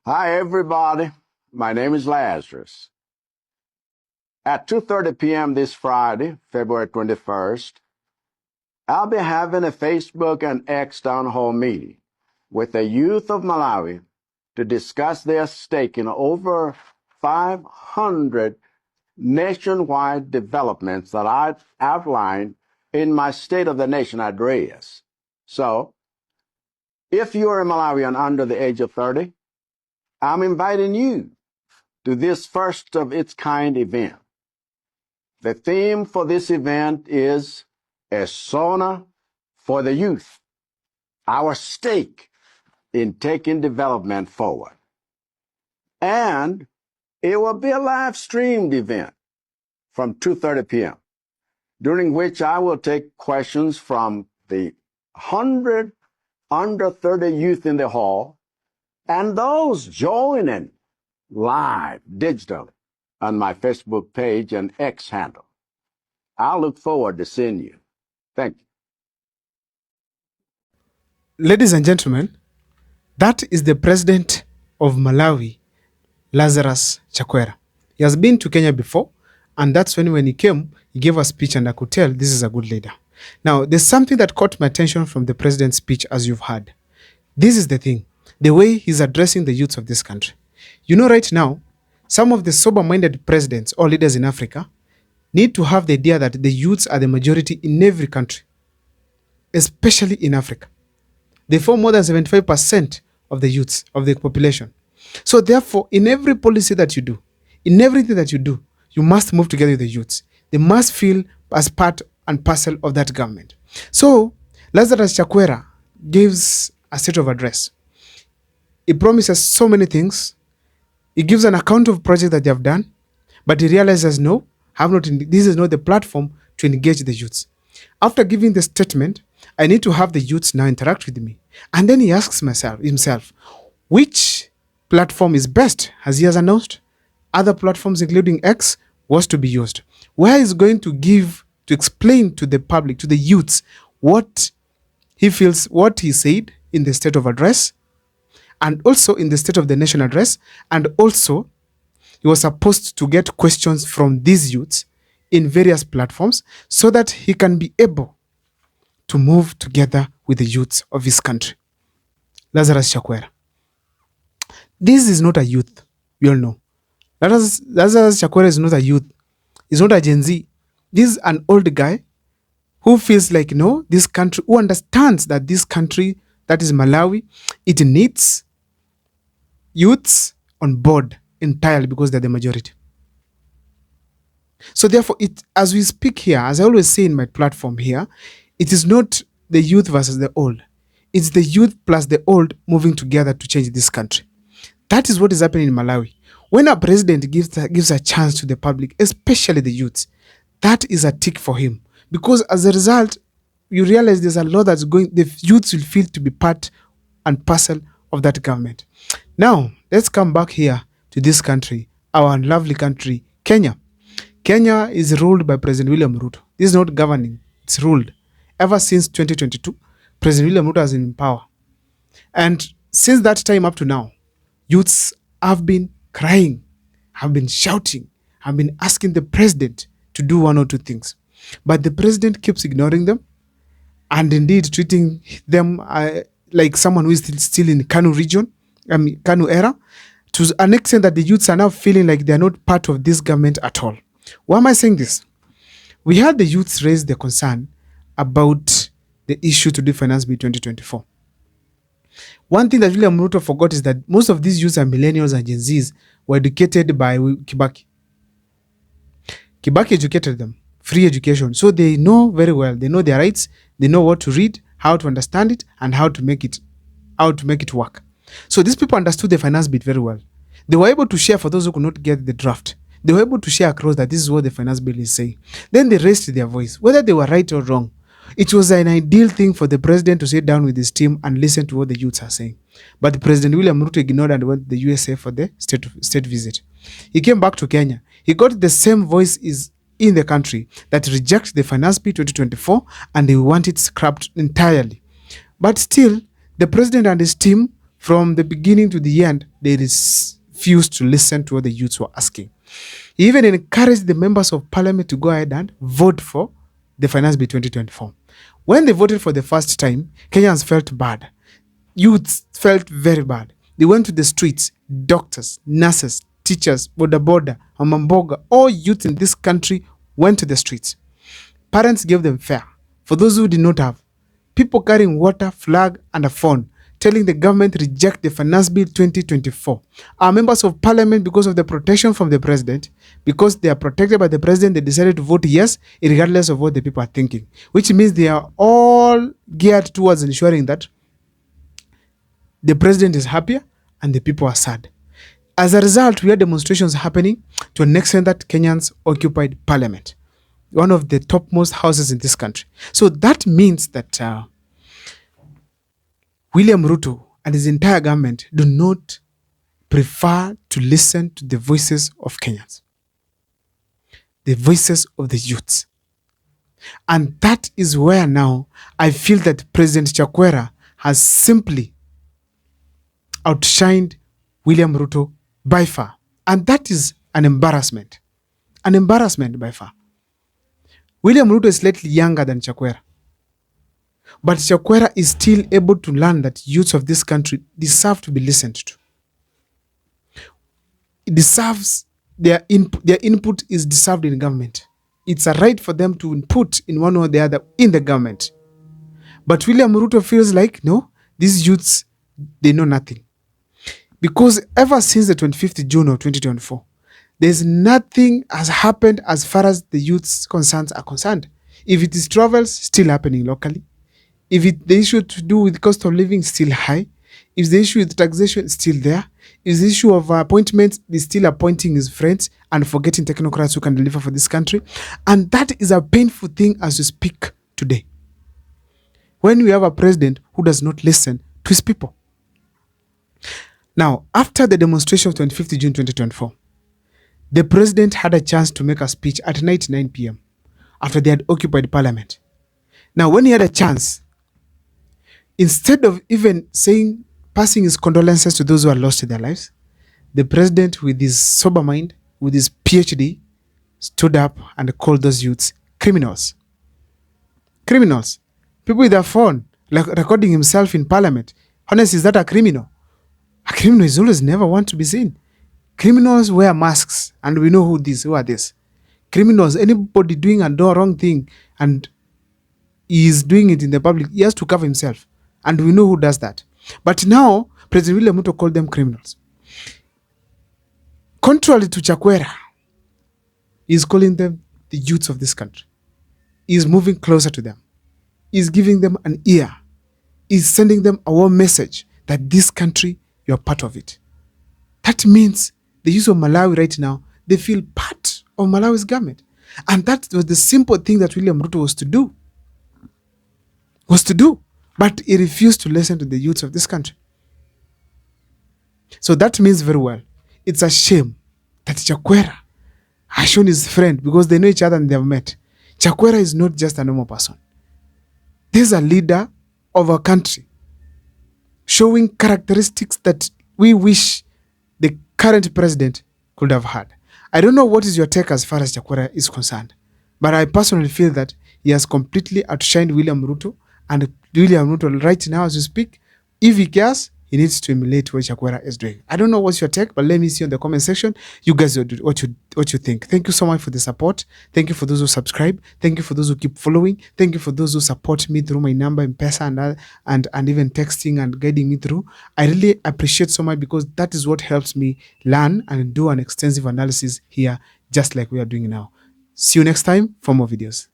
Hi, everybody. My name is Lazarus. At 2:30 p.m. this Friday, February 21st, I'll be having a Facebook and X town hall meeting with the youth of Malawi to discuss their stake in over 500 nationwide developments that I outlined in my State of the Nation address. So, if you're a Malawian under the age of 30, I'm inviting you to this first of its kind event. The theme for this event is a sauna for the youth, our stake in taking development forward. And it will be a live streamed event from 2:30 p.m., during which I will take questions from the 100 under 30 youth in the hall and those joining live digitally on my Facebook page and X handle. I look forward to seeing you. Thank you. Ladies and gentlemen, that is the president of Malawi, Lazarus Chakwera. He has been to Kenya before, and that's when he came, he gave a speech, and I could tell this is a good leader. Now, there's something that caught my attention from the president's speech, as you've heard. This is the thing, the way he's addressing the youths of this country. You know, right now, some of the sober-minded presidents or leaders in Africa need to have the idea that the youths are the majority in every country, especially in Africa. They form more than 75% of the youths, of the population. So therefore, in every policy that you do, in everything that you do, you must move together with the youths. They must feel as part and parcel of that government. So Lazarus Chakwera gives a set of address. He promises so many things. He gives an account of projects that they have done, but he realizes no, this is not the platform to engage the youths. After giving the statement, I need to have the youths now interact with me. And then he asks himself, which platform is best? As he has announced, other platforms, including X, was to be used. Where is going to explain to the public, to the youths, what he feels, what he said in the State of Address, and also in the State of the Nation Address, and also he was supposed to get questions from these youths in various platforms so that he can be able to move together with the youths of his country. Lazarus Chakwera. This is not a youth, we all know. Lazarus Chakwera is not a youth. He's not a Gen Z. This is an old guy who feels like, no, this country, who understands that this country, that is Malawi, it needs youths on board entirely because they're the majority. So therefore, as we speak here, as I always say in my platform here, it is not the youth versus the old. It's the youth plus the old moving together to change this country. That is what is happening in Malawi. When a president gives a chance to the public, especially the youths, that is a tick for him. Because as a result, you realize there's a lot that's going, the youths will feel to be part and parcel of that government. Now, let's come back here to this country, our lovely country, Kenya. Kenya is ruled by President William Ruto. This is not governing, it's ruled. Ever since 2022, President William Ruto has been in power. And since that time up to now, youths have been crying, have been shouting, have been asking the president to do one or two things. But the president keeps ignoring them and indeed treating them like someone who is still in Kanu region, Kanu era, to an extent that the youths are now feeling like they're not part of this government at all. Why am I saying this? We had the youths raise the concern about the issue to do finance bill 2024. One thing that William Ruto forgot is that most of these youths are millennials and Gen Zs were educated by Kibaki. Kibaki educated them, free education. So they know very well, they know their rights, they know what to read, how to understand it, and how to make it work. So these people understood the finance bill very well. They were able to share for those who could not get the draft. They were able to share across that this is what the finance bill is saying. Then they raised their voice, whether they were right or wrong. It was an ideal thing for the president to sit down with his team and listen to what the youths are saying. But President William Ruto ignored and went to the USA for the state visit. He came back to Kenya. He got the same voice in the country that rejects the finance bill 2024 and they want it scrapped entirely. But still, the president and his team From the beginning to the end, they refused to listen to what the youths were asking. He even encouraged the members of parliament to go ahead and vote for the Finance Bill 2024. When they voted for the first time, Kenyans felt bad. Youths felt very bad. They went to the streets, doctors, nurses, teachers, boda boda, amamboga, all youth in this country went to the streets. Parents gave them fare. For those who did not have, people carrying water, flag, and a phone, telling the government reject the Finance Bill 2024. Our members of parliament, because of the protection from the president, because they are protected by the president, they decided to vote yes, regardless of what the people are thinking, which means they are all geared towards ensuring that the president is happier and the people are sad. As a result, we had demonstrations happening to an extent that Kenyans occupied parliament, one of the topmost houses in this country. So that means that William Ruto and his entire government do not prefer to listen to the voices of Kenyans, the voices of the youths. And that is where now I feel that President Chakwera has simply outshined William Ruto by far. And that is an embarrassment by far. William Ruto is slightly younger than Chakwera. But Chakwera is still able to learn that youths of this country deserve to be listened to. It deserves their input is deserved in government. It's a right for them to input in one or the other in the government. But William Ruto feels like, no, these youths, they know nothing. Because ever since the 25th June of 2024, there's nothing has happened as far as the youth's concerns are concerned. If it is travels, still happening locally. If the issue to do with cost of living is still high, if the issue with taxation is still there, if the issue of appointments is still appointing his friends and forgetting technocrats who can deliver for this country. And that is a painful thing as we speak today. When we have a president who does not listen to his people. Now, after the demonstration of 25th June 2024, the president had a chance to make a speech at night 9 p.m. after they had occupied parliament. Now, when he had a chance, instead of even passing his condolences to those who had lost their lives, the president, with his sober mind, with his PhD, stood up and called those youths criminals. Criminals. People with their phone, like recording himself in parliament. Honestly, is that a criminal? A criminal is always never want to be seen. Criminals wear masks, and we know who are these. Criminals, anybody doing a wrong thing, and he is doing it in the public, he has to cover himself. And we know who does that. But now, President William Ruto called them criminals. Contrary to Chakwera, he is calling them the youths of this country. He is moving closer to them. He is giving them an ear. He is sending them a warm message that this country, you are part of it. That means the youth of Malawi right now, they feel part of Malawi's government. And that was the simple thing that William Ruto was to do. But he refused to listen to the youths of this country. So that means very well, it's a shame that Chakwera has shown his friend, because they know each other and they have met. Chakwera is not just a normal person. This is a leader of a country, showing characteristics that we wish the current president could have had. I don't know what is your take as far as Chakwera is concerned, but I personally feel that he has completely outshined William Ruto. And William Ruto right now as we speak, if he cares, he needs to emulate what Chakwera is doing. I don't know what's your take, but let me see in the comment section. You guys what you think. Thank you so much for the support. Thank you for those who subscribe. Thank you for those who keep following. Thank you for those who support me through my number in Pesa and even texting and guiding me through. I really appreciate so much, because that is what helps me learn and do an extensive analysis here, just like we are doing now. See you next time for more videos.